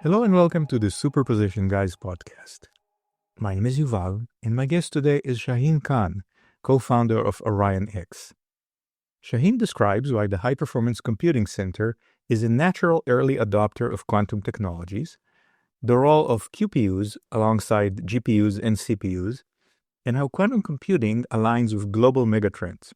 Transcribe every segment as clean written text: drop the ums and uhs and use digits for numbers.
Hello and welcome to the Superposition Guys podcast. My name is Yuval, and my guest today is Shahin Khan, co-founder of OrionX. Shahin describes why the High Performance Computing Center is a natural early adopter of quantum technologies, the role of QPUs alongside GPUs and CPUs, and how quantum computing aligns with global megatrends.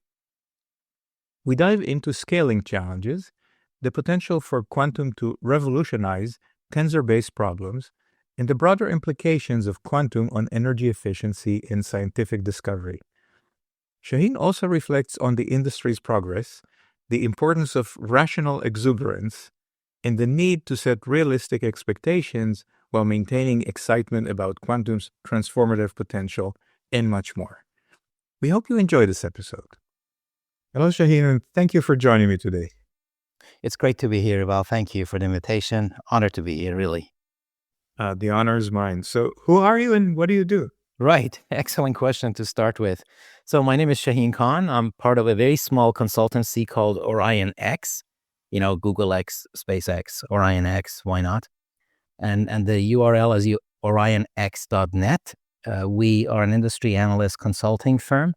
We dive into scaling challenges, the potential for quantum to revolutionize tensor-based problems, and the broader implications of quantum on energy efficiency and scientific discovery. Shahin also reflects on the industry's progress, the importance of rational exuberance, and the need to set realistic expectations while maintaining excitement about quantum's transformative potential, and much more. We hope you enjoy this episode. Hello, Shahin, and thank you for joining me today. It's great to be here, Val. Thank you for the invitation. Honored to be here, really. The honor is mine. So who are you and what do you do? Right. Excellent question to start with. So my name is Shahin Khan. I'm part of a very small consultancy called OrionX. Google X, SpaceX, OrionX, why not? And the URL is orionx.net. We are an industry analyst consulting firm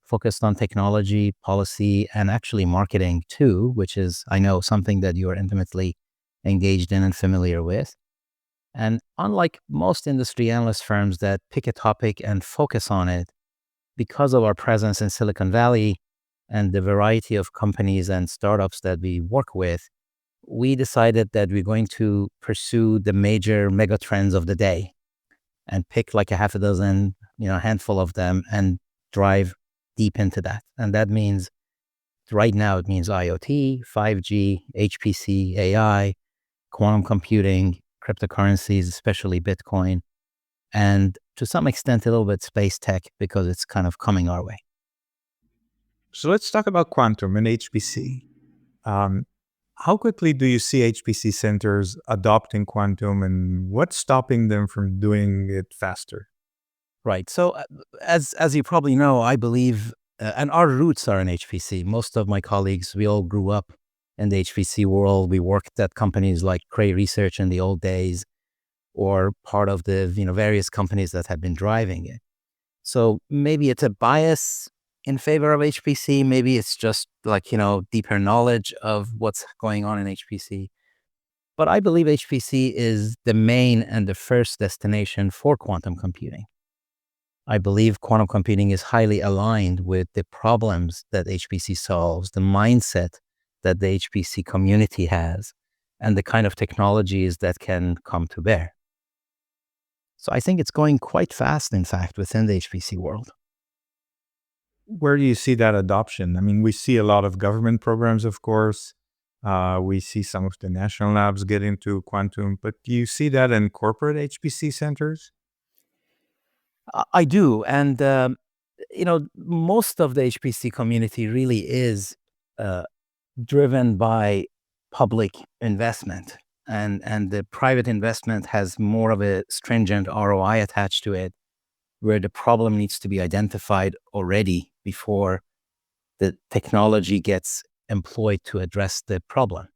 focused on technology, policy, and actually marketing too, which is, I know, something that you are intimately engaged in and familiar with. And unlike most industry analyst firms that pick a topic and focus on it, because of our presence in Silicon Valley and the variety of companies and startups that we work with, we decided that we're going to pursue the major megatrends of the day and pick like a half a dozen, handful of them and drive deep into that. And that means right now it means IoT, 5G, HPC, AI, quantum computing, cryptocurrencies, especially Bitcoin, and to some extent a little bit space tech because it's kind of coming our way. So let's talk about quantum and HPC. How quickly do you see HPC centers adopting quantum and what's stopping them from doing it faster? Right. So as you probably know, I believe, and our roots are in HPC. Most of my colleagues, we all grew up in the HPC world. We worked at companies like Cray Research in the old days, or part of the various companies that have been driving it. So maybe it's a bias in favor of HPC. Maybe it's just like deeper knowledge of what's going on in HPC. But I believe HPC is the main and the first destination for quantum computing. I believe quantum computing is highly aligned with the problems that HPC solves, the mindset that the HPC community has, and the kind of technologies that can come to bear. So I think it's going quite fast, in fact, within the HPC world. Where do you see that adoption? I mean, we see a lot of government programs, of course. We see some of the national labs get into quantum, but do you see that in corporate HPC centers? I do. And, most of the HPC community really is driven by public investment. And the private investment has more of a stringent ROI attached to it, where the problem needs to be identified already before the technology gets employed to address the problem.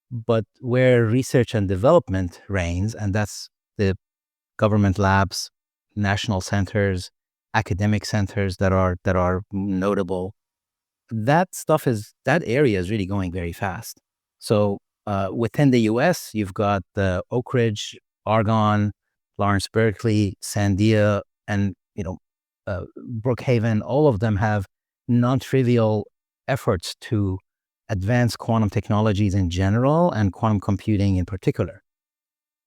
But where research and development reigns, and that's the government labs, national centers, academic centers that are notable, that area is really going very fast. So within the US, you've got the Oak Ridge, Argonne, Lawrence Berkeley, Sandia, and Brookhaven. All of them have non-trivial efforts to advance quantum technologies in general and quantum computing in particular.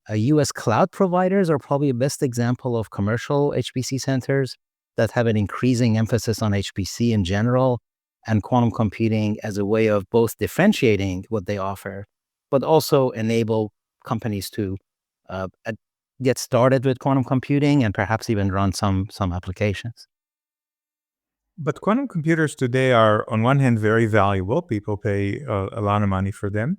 US cloud providers are probably the best example of commercial HPC centers that have an increasing emphasis on HPC in general and quantum computing as a way of both differentiating what they offer, but also enable companies to get started with quantum computing and perhaps even run some applications. But quantum computers today are, on one hand, very valuable. People pay a lot of money for them.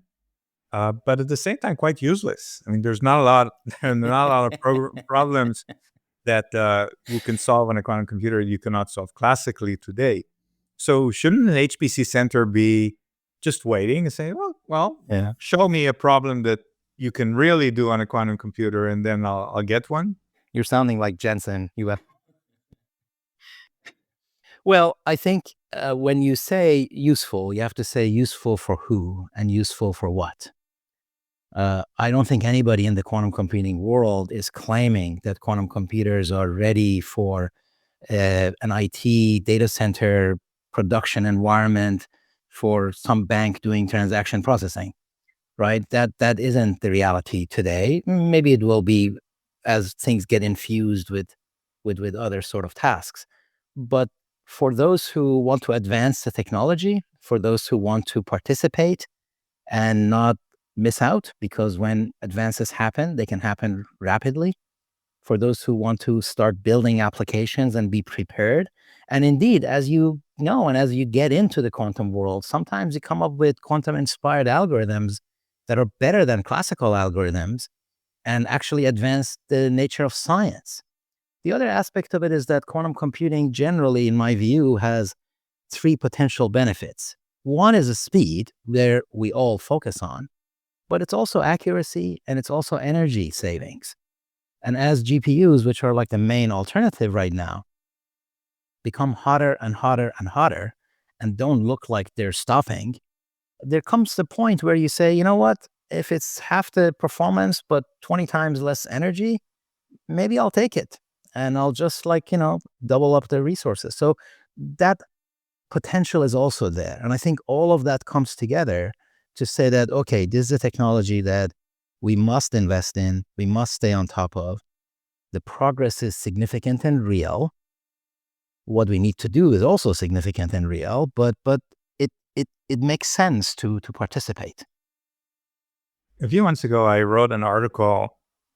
But at the same time, quite useless. I mean, there's not a lot of problems that you can solve on a quantum computer you cannot solve classically today. So shouldn't an HPC center be just waiting and saying, well, Yeah. show me a problem that you can really do on a quantum computer, and then I'll get one? You're sounding like Jensen. Well, I think when you say useful, you have to say useful for who and useful for what. I don't think anybody in the quantum computing world is claiming that quantum computers are ready for an IT data center production environment for some bank doing transaction processing, right? That isn't the reality today. Maybe it will be as things get infused with other sort of tasks. But for those who want to advance the technology, for those who want to participate and not miss out, because when advances happen, they can happen rapidly. For those who want to start building applications and be prepared. And indeed, as you know, and as you get into the quantum world, sometimes you come up with quantum inspired algorithms that are better than classical algorithms and actually advance the nature of science. The other aspect of it is that quantum computing generally, in my view, has three potential benefits. One is the speed, where we all focus on, but it's also accuracy and it's also energy savings. And as GPUs, which are like the main alternative right now, become hotter and hotter and hotter and don't look like they're stopping, there comes the point where you say, you know what, if it's half the performance but 20 times less energy, maybe I'll take it. And I'll just double up the resources. So that potential is also there. And I think all of that comes together to say that, okay, this is a technology that we must invest in, we must stay on top of. The progress is significant and real. What we need to do is also significant and real, but it makes sense to participate. A few months ago, I wrote an article,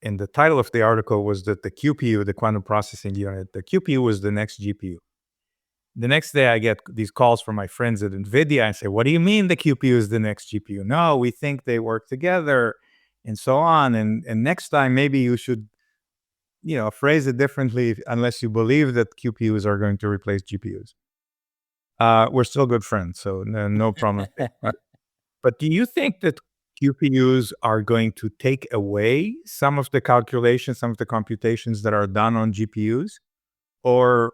and the title of the article was that the QPU, the quantum processing unit, the QPU was the next GPU. The next day, I get these calls from my friends at NVIDIA and say, what do you mean the QPU is the next GPU? No, we think they work together, and so on. And next time, maybe you should, phrase it differently, unless you believe that QPUs are going to replace GPUs. We're still good friends, so no problem. But do you think that QPUs are going to take away some of the calculations, some of the computations that are done on GPUs? Or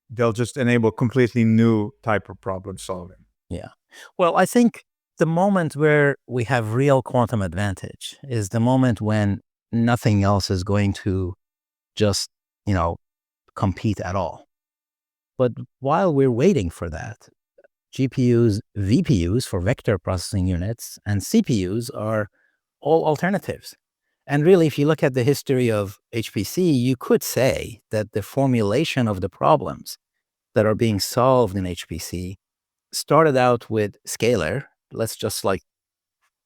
they'll just enable completely new type of problem solving? Yeah. Well, I think the moment where we have real quantum advantage is the moment when nothing else is going to just, compete at all. But while we're waiting for that, GPUs, VPUs for vector processing units, and CPUs are all alternatives. And really, if you look at the history of HPC, you could say that the formulation of the problems that are being solved in HPC started out with scalar. Let's just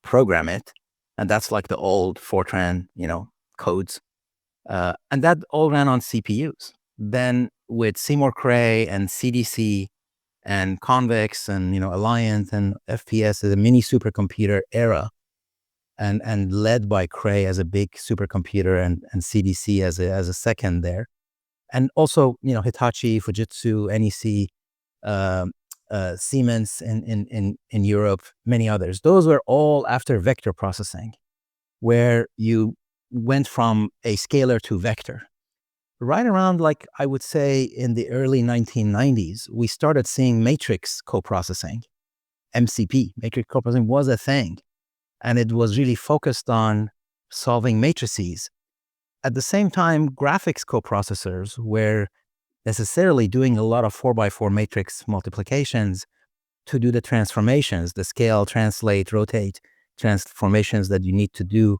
program it. And that's like the old Fortran, codes. And that all ran on CPUs. Then with Seymour Cray and CDC and Convex and, Alliant and FPS, the mini supercomputer era, and led by Cray as a big supercomputer and CDC as a second there. And also, Hitachi, Fujitsu, NEC, Siemens in Europe, many others. Those were all after vector processing, where you went from a scalar to vector. Right around, I would say, in the early 1990s, we started seeing matrix coprocessing. MCP, matrix coprocessing, was a thing. And it was really focused on solving matrices. At the same time, graphics coprocessors were necessarily doing a lot of 4x4 matrix multiplications to do the transformations, the scale, translate, rotate transformations that you need to do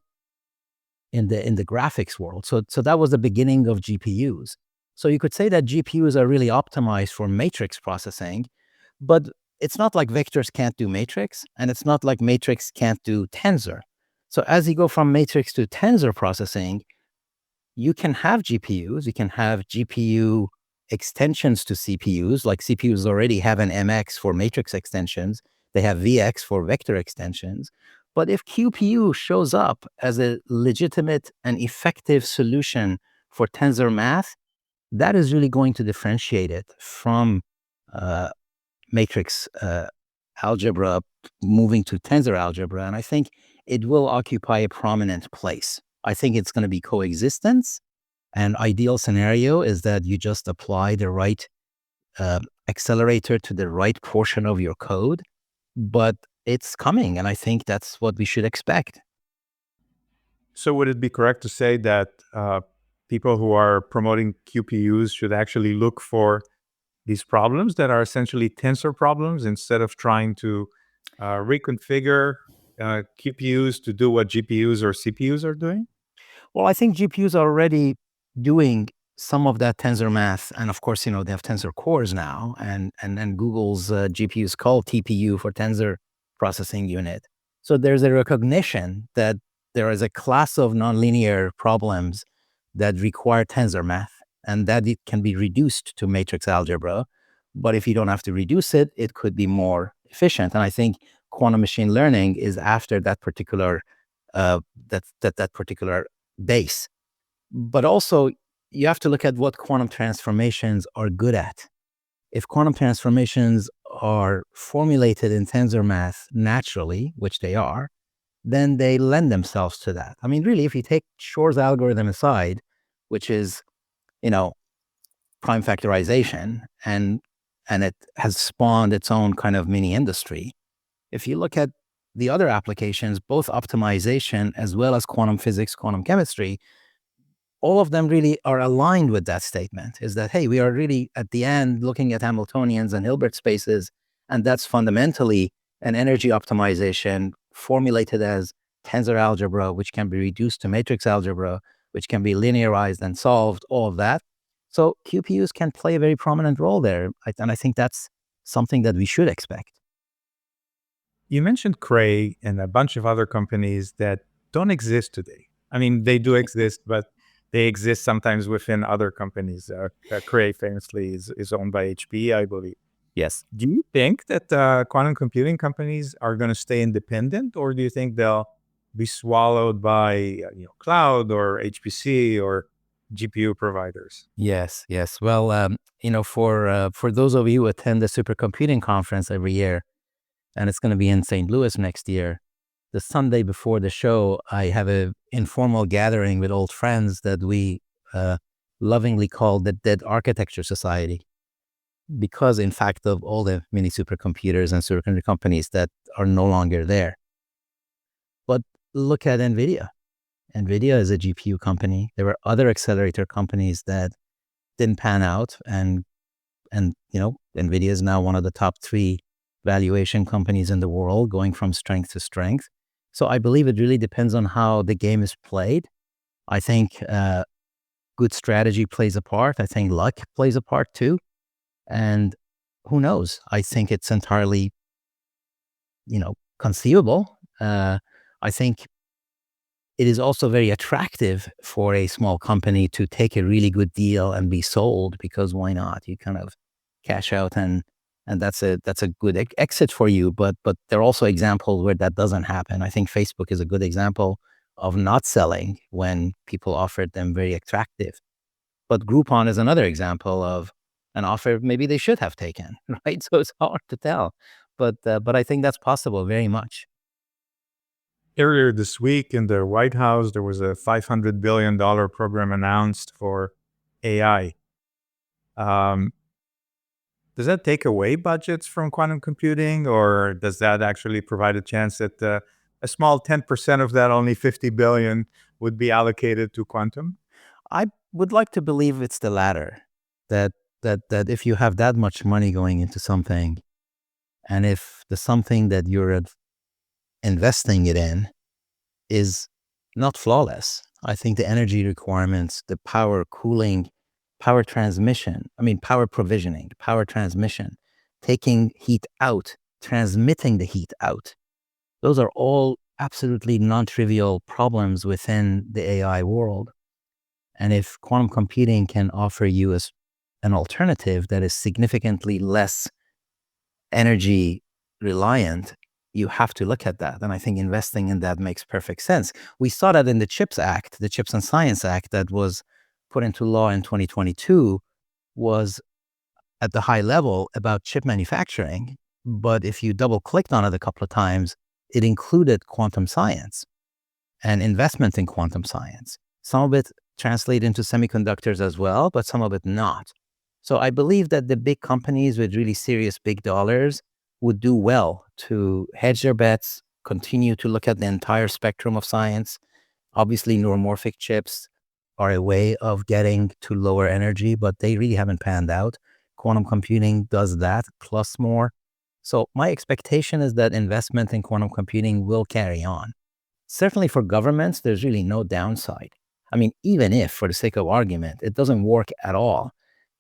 in the graphics world. So that was the beginning of GPUs. So you could say that GPUs are really optimized for matrix processing, but it's not like vectors can't do matrix, and it's not like matrix can't do tensor. So as you go from matrix to tensor processing, you can have GPUs, you can have GPU extensions to CPUs, like CPUs already have an MX for matrix extensions, they have VX for vector extensions. But if QPU shows up as a legitimate and effective solution for tensor math, that is really going to differentiate it from matrix algebra moving to tensor algebra. And I think it will occupy a prominent place. I think it's going to be coexistence. An ideal scenario is that you just apply the right accelerator to the right portion of your code, but it's coming, and I think that's what we should expect. So would it be correct to say that people who are promoting QPUs should actually look for these problems that are essentially tensor problems instead of trying to reconfigure QPUs to do what GPUs or CPUs are doing? Well, I think GPUs are already doing some of that tensor math, and of course, they have tensor cores now, and Google's GPU is called TPU for tensor processing unit. So there's a recognition that there is a class of nonlinear problems that require tensor math, and that it can be reduced to matrix algebra. But if you don't have to reduce it, it could be more efficient. And I think quantum machine learning is after that particular that particular base. But also, you have to look at what quantum transformations are good at. If quantum transformations are formulated in tensor math naturally, which they are, then they lend themselves to that. I mean, really, if you take Shor's algorithm aside, which is, prime factorization, and it has spawned its own kind of mini industry. If you look at the other applications, both optimization as well as quantum physics, quantum chemistry, all of them really are aligned with that statement, is that, hey, we are really at the end looking at Hamiltonians and Hilbert spaces, and that's fundamentally an energy optimization formulated as tensor algebra, which can be reduced to matrix algebra, which can be linearized and solved, all of that. So QPUs can play a very prominent role there, and I think that's something that we should expect. You mentioned Cray and a bunch of other companies that don't exist today. I mean, they do exist, but they exist sometimes within other companies. Cray famously is owned by HP, I believe. Yes. Do you think that quantum computing companies are going to stay independent, or do you think they'll be swallowed by cloud or HPC or GPU providers? Yes, yes. Well, for those of you who attend the supercomputing conference every year, and it's going to be in St. Louis next year, the Sunday before the show, I have an informal gathering with old friends that we lovingly call the Dead Architecture Society, because in fact of all the mini supercomputers and supercomputer companies that are no longer there. But look at NVIDIA. NVIDIA is a GPU company. There were other accelerator companies that didn't pan out, and NVIDIA is now one of the top 3 valuation companies in the world, going from strength to strength. So I believe it really depends on how the game is played. I think good strategy plays a part. I think luck plays a part too. And who knows? I think it's entirely, conceivable. I think it is also very attractive for a small company to take a really good deal and be sold, because why not? You kind of cash out, and that's a good exit for you. But there are also examples where that doesn't happen. I think Facebook is a good example of not selling when people offered them very attractive. But Groupon is another example of an offer maybe they should have taken, right? So it's hard to tell, but I think that's possible very much. Earlier this week in the White House, there was a $500 billion program announced for AI. Does that take away budgets from quantum computing, or does that actually provide a chance that a small 10% of that, only 50 billion, would be allocated to quantum? I would like to believe it's the latter, that if you have that much money going into something, and if the something that you're investing it in is not flawless, I think the energy requirements, the power cooling, power transmission, power provisioning, power transmission, taking heat out, transmitting the heat out, those are all absolutely non-trivial problems within the AI world. And if quantum computing can offer you an alternative that is significantly less energy reliant, you have to look at that. And I think investing in that makes perfect sense. We saw that in the CHIPS Act, the Chips and Science Act that was put into law in 2022, was at the high level about chip manufacturing. But if you double clicked on it a couple of times, it included quantum science and investment in quantum science. Some of it translate into semiconductors as well, but some of it not. So I believe that the big companies with really serious big dollars would do well to hedge their bets, continue to look at the entire spectrum of science. Obviously, neuromorphic chips are a way of getting to lower energy, but they really haven't panned out. Quantum computing does that plus more. So my expectation is that investment in quantum computing will carry on. Certainly for governments, there's really no downside. I mean, even if, for the sake of argument, it doesn't work at all,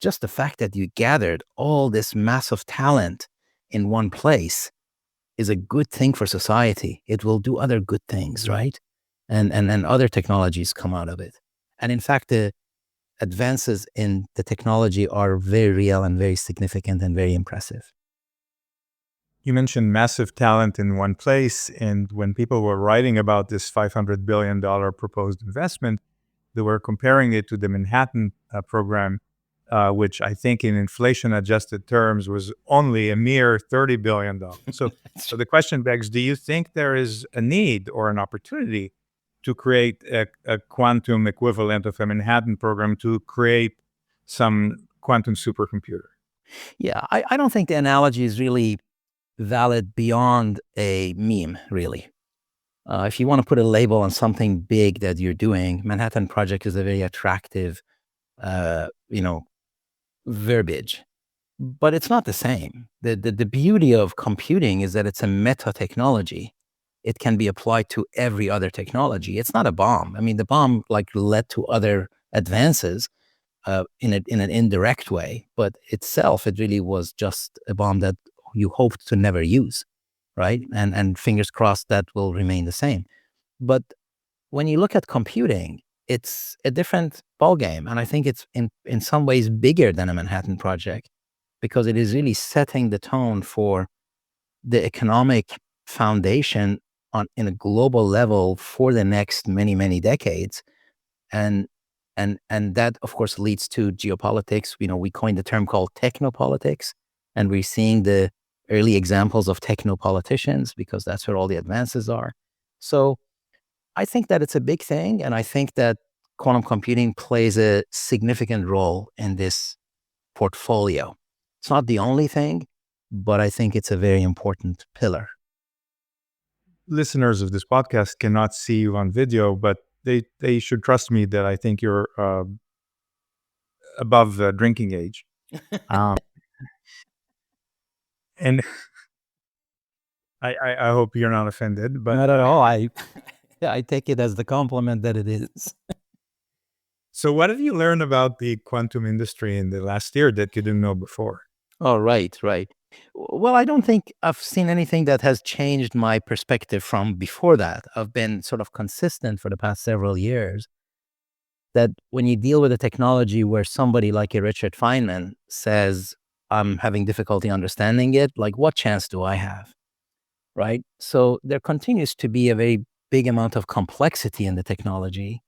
just the fact that you gathered all this massive talent in one place is a good thing for society. It will do other good things, right? And other technologies come out of it. And in fact, the advances in the technology are very real and very significant and very impressive. You mentioned massive talent in one place, and when people were writing about this $500 billion proposed investment, they were comparing it to the Manhattan program, which I think in inflation-adjusted terms was only a mere $30 billion. So the question begs, do you think there is a need or an opportunity to create a quantum equivalent of a Manhattan program to create some quantum supercomputer? Yeah, I don't think the analogy is really valid beyond a meme, really. If you want to put a label on something big that you're doing, Manhattan Project is a very attractive, verbiage, but it's not the same. The beauty of computing is that it's a meta technology. It can be applied to every other technology. It's not a bomb. I mean, the bomb led to other advances in an indirect way, but itself, it really was just a bomb that you hoped to never use, right? And fingers crossed that will remain the same. But when you look at computing, it's a different ballgame. And I think it's in some ways bigger than a Manhattan Project because it is really setting the tone for the economic foundation in a global level for the next many, many decades. And that, of course, leads to geopolitics. We coined the term called technopolitics, and we're seeing the early examples of technopoliticians because that's where all the advances are. So I think that it's a big thing, and I think that quantum computing plays a significant role in this portfolio. It's not the only thing, but I think it's a very important pillar. Listeners of this podcast cannot see you on video, but they should trust me that I think you're above the drinking age. And I hope you're not offended, but Not at all. I take it as the compliment that it is. so what have you learned about the quantum industry in the last year that you didn't know before? Oh, right. Well, I don't think I've seen anything that has changed my perspective from before that. I've been sort of consistent for the past several years that when you deal with a technology where somebody like a Richard Feynman says, I'm having difficulty understanding it, what chance do I have? Right? So there continues to be a very big amount of complexity in the technology.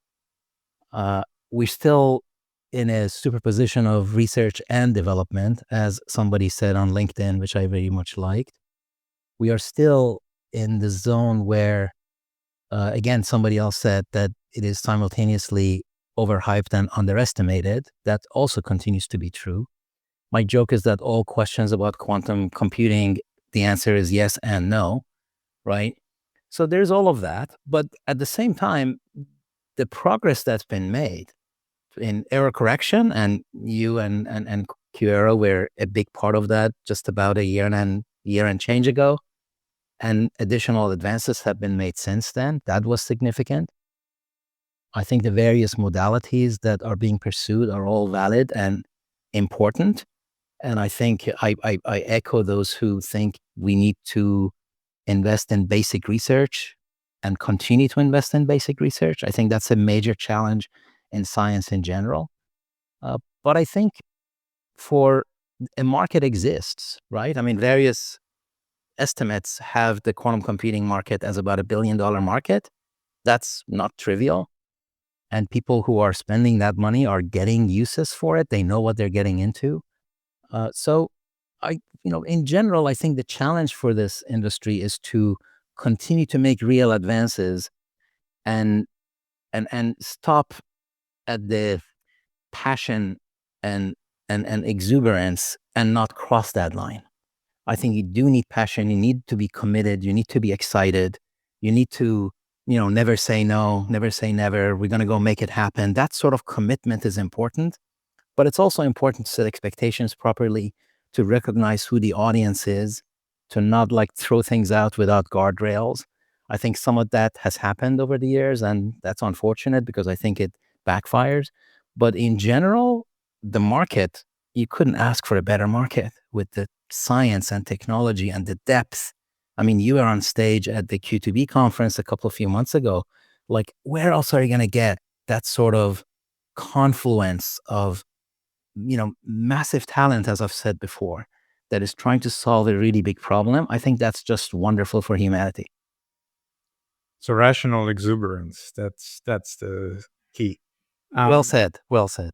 We're still in a superposition of research and development, as somebody said on LinkedIn, which I very much liked. We are still in the zone where, again, somebody else said that it is simultaneously overhyped and underestimated. That also continues to be true. My joke is that all questions about quantum computing, the answer is yes and no, right? So there's all of that. But at the same time, the progress that's been made in error correction, and you and QERA were a big part of that just about a year and change ago, and additional advances have been made since then. That was significant. I think the various modalities that are being pursued are all valid and important. And I think I echo those who think we need to invest in basic research and continue to invest in basic research. I think that's a major challenge in science in general. But I think for a market exists, right? I mean, various estimates have the quantum computing market as about $1 billion market. That's not trivial. And people who are spending that money are getting uses for it. They know what they're getting into. So in general, I think the challenge for this industry is to continue to make real advances and stop at the passion and exuberance and not cross that line. I think you do need passion. You need to be committed. You need to be excited. You need to, never say no, never say never. We're going to go make it happen. That sort of commitment is important, but it's also important to set expectations properly, to recognize who the audience is, to not like throw things out without guardrails. I think some of that has happened over the years, and that's unfortunate because I think it backfires. But in general, the market, you couldn't ask for a better market with the science and technology and the depth. I mean, you were on stage at the Q2B conference a few months ago. Like, where else are you going to get that sort of confluence of, massive talent, as I've said before, that is trying to solve a really big problem? I think that's just wonderful for humanity. So rational exuberance, that's the key. Well said. Well said.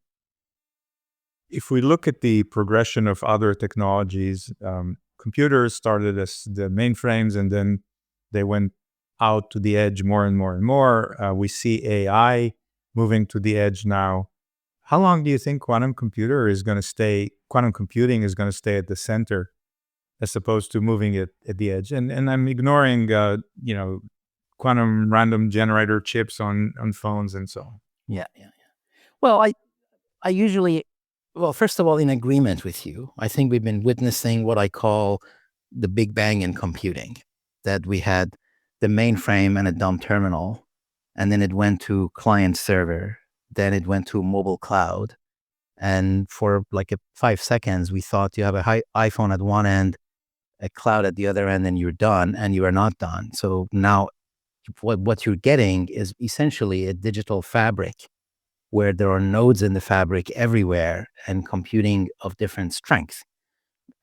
If we look at the progression of other technologies, computers started as the mainframes, and then they went out to the edge more and more and more. We see AI moving to the edge now. How long do you think quantum computing is going to stay at the center, as opposed to moving it at the edge? And I'm ignoring, quantum random generator chips on phones and so on. Yeah. Well, I usually, first of all, in agreement with you, I think we've been witnessing what I call the Big Bang in computing, that we had the mainframe and a dumb terminal, and then it went to client server, then it went to mobile cloud. And for like 5 seconds, we thought you have a iPhone at one end, a cloud at the other end, and you're done, and you are not done. So now what you're getting is essentially a digital fabric where there are nodes in the fabric everywhere and computing of different strength.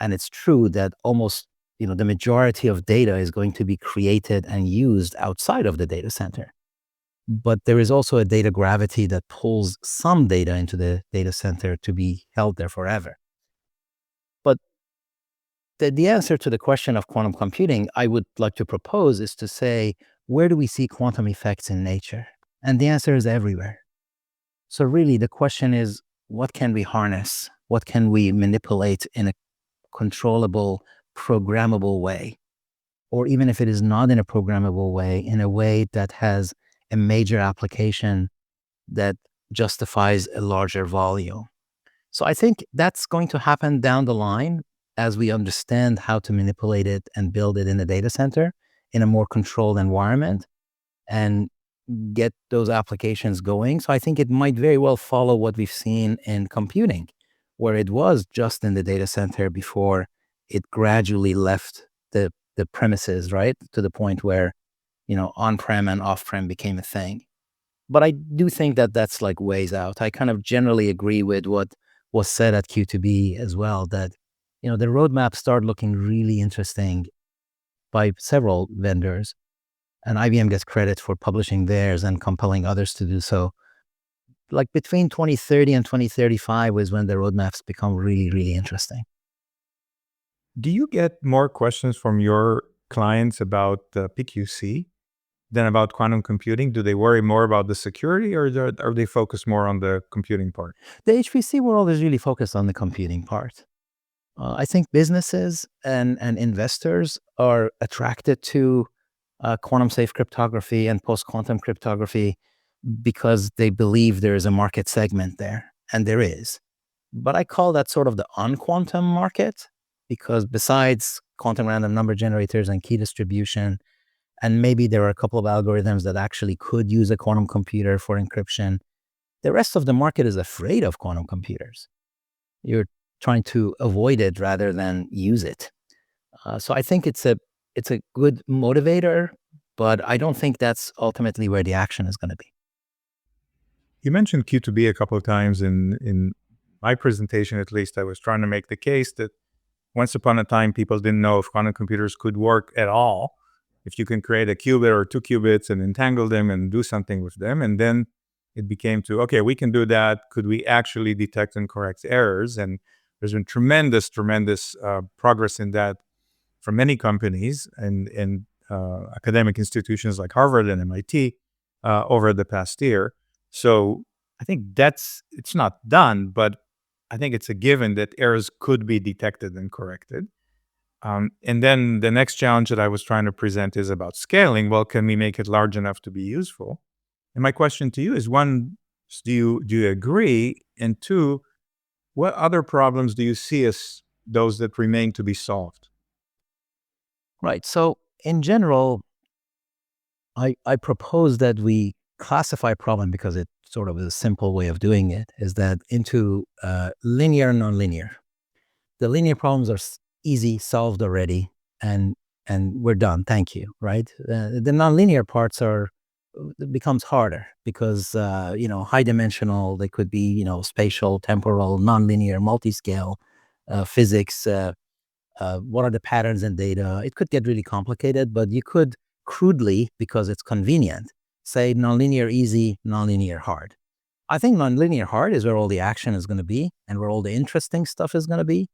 And it's true that almost, the majority of data is going to be created and used outside of the data center. But there is also a data gravity that pulls some data into the data center to be held there forever. But the answer to the question of quantum computing, I would like to propose, is to say, where do we see quantum effects in nature? And the answer is everywhere. So really, the question is, what can we harness? What can we manipulate in a controllable, programmable way? Or even if it is not in a programmable way, in a way that has a major application that justifies a larger volume. So I think that's going to happen down the line as we understand how to manipulate it and build it in the data center in a more controlled environment and get those applications going. So I think it might very well follow what we've seen in computing, where it was just in the data center before it gradually left the premises, right? To the point where, on-prem and off-prem became a thing. But I do think that that's like ways out. I kind of generally agree with what was said at Q2B as well, that, the roadmap started looking really interesting by several vendors. And IBM gets credit for publishing theirs and compelling others to do so. Like between 2030 and 2035 was when the roadmaps become really, really interesting. Do you get more questions from your clients about PQC than about quantum computing? Do they worry more about the security, or are they focused more on the computing part? The HPC world is really focused on the computing part. I think businesses and investors are attracted to quantum safe cryptography and post-quantum cryptography because they believe there is a market segment there, and there is. But I call that sort of the unquantum market, because besides quantum random number generators and key distribution, and maybe there are a couple of algorithms that actually could use a quantum computer for encryption, the rest of the market is afraid of quantum computers. You're trying to avoid it rather than use it. So I think it's a good motivator, but I don't think that's ultimately where the action is going to be. You mentioned Q2B a couple of times. In my presentation, at least, I was trying to make the case that once upon a time, people didn't know if quantum computers could work at all, if you can create a qubit or 2 qubits and entangle them and do something with them. And then it became to, okay, we can do that. Could we actually detect and correct errors? And there's been tremendous progress in that for many companies. And academic institutions like Harvard and MIT over the past year. So I think it's not done, but I think it's a given that errors could be detected and corrected. And then the next challenge that I was trying to present is about scaling. Well, can we make it large enough to be useful? And my question to you is, one, do you agree? And two, what other problems do you see as those that remain to be solved? Right. So in general, I propose that we classify problem, because it sort of is a simple way of doing it, is that into linear and nonlinear. The linear problems are easy, solved already, and we're done. Thank you. Right. The nonlinear parts it becomes harder because high dimensional. They could be spatial, temporal, nonlinear, multi-scale, physics. What are the patterns in data? It could get really complicated, but you could crudely, because it's convenient, say nonlinear easy, nonlinear hard. I think nonlinear hard is where all the action is going to be and where all the interesting stuff is going to be.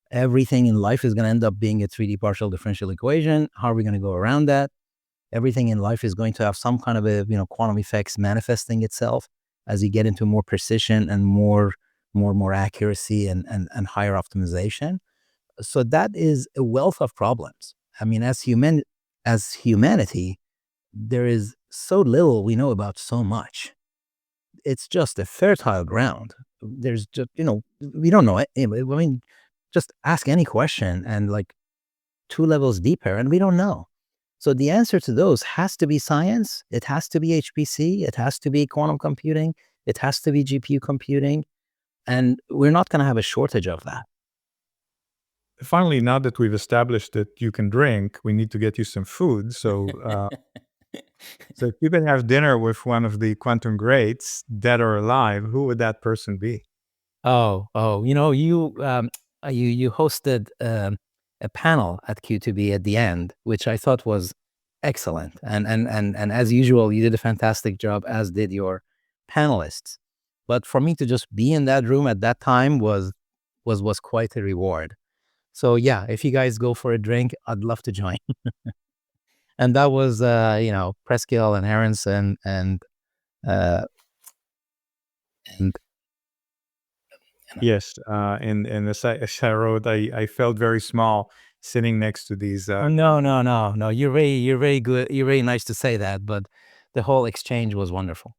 Everything in life is going to end up being a 3D partial differential equation. How are we going to go around that? Everything in life is going to have some kind of a quantum effects manifesting itself as you get into more precision and more accuracy and higher optimization. So that is a wealth of problems. I mean, as humanity, there is so little we know about so much. It's just a fertile ground. There's just, we don't know it. I mean, just ask any question and like 2 levels deeper and we don't know. So the answer to those has to be science. It has to be HPC. It has to be quantum computing. It has to be GPU computing. And we're not going to have a shortage of that. Finally, now that we've established that you can drink, we need to get you some food. So, so if you could have dinner with one of the quantum greats, dead or alive, who would that person be? You hosted a panel at Q2B at the end, which I thought was excellent, and as usual, you did a fantastic job, as did your panelists. But for me to just be in that room at that time was quite a reward. So yeah, if you guys go for a drink, I'd love to join. And that was Preskill and Aronson uh, and Yes, and as I wrote, I felt very small sitting next to these. No. You're very good. You're very nice to say that, but the whole exchange was wonderful.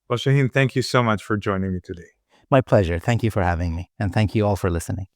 Well, Shaheen, thank you so much for joining me today. My pleasure. Thank you for having me, and thank you all for listening.